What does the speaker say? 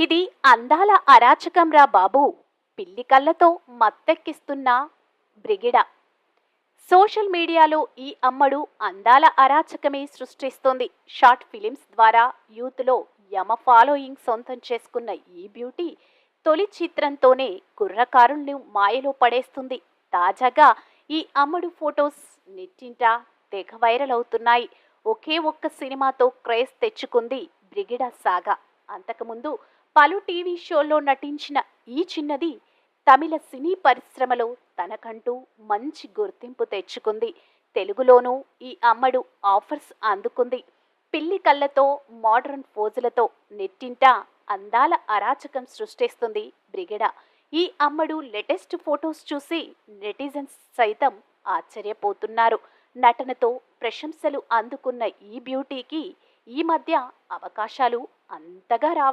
ఇది అందాల అరాచకం రా బాబు. పిల్లి కళ్ళతో మత్తెక్కిస్తున్న బ్రిగిడ. సోషల్ మీడియాలో ఈ అమ్మడు అందాల అరాచకమే సృష్టిస్తోంది. షార్ట్ ఫిలిమ్స్ ద్వారా యూత్లో యమ ఫాలోయింగ్ సొంతం చేసుకున్న ఈ బ్యూటీ తొలి చిత్రంతోనే కుర్రకారుల్ని మాయలో పడేస్తుంది. తాజాగా ఈ అమ్మడు ఫొటోస్ నెట్టింట తెగ వైరల్ అవుతున్నాయి. ఒకే ఒక్క సినిమాతో క్రేజ్ తెచ్చుకుంది బ్రిగిడ సాగా. అంతకుముందు పలు టీవీ షోల్లో నటించిన ఈ చిన్నది తమిళ సినీ పరిశ్రమలో తనకంటూ మంచి గుర్తింపు తెచ్చుకుంది. తెలుగులోనూ ఈ అమ్మడు ఆఫర్స్ అందుకుంది. పిల్లి కళ్ళతో మోడర్న్ పోజులతో నెట్టింట అందాల అరాచకం సృష్టిస్తుంది బ్రిగిడ. ఈ అమ్మడు లేటెస్ట్ ఫొటోస్ చూసి నెటిజన్స్ సైతం ఆశ్చర్యపోతున్నారు. నటనతో ప్రశంసలు అందుకున్న ఈ బ్యూటీకి ఈ మధ్య అవకాశాలు అంతగా రావడం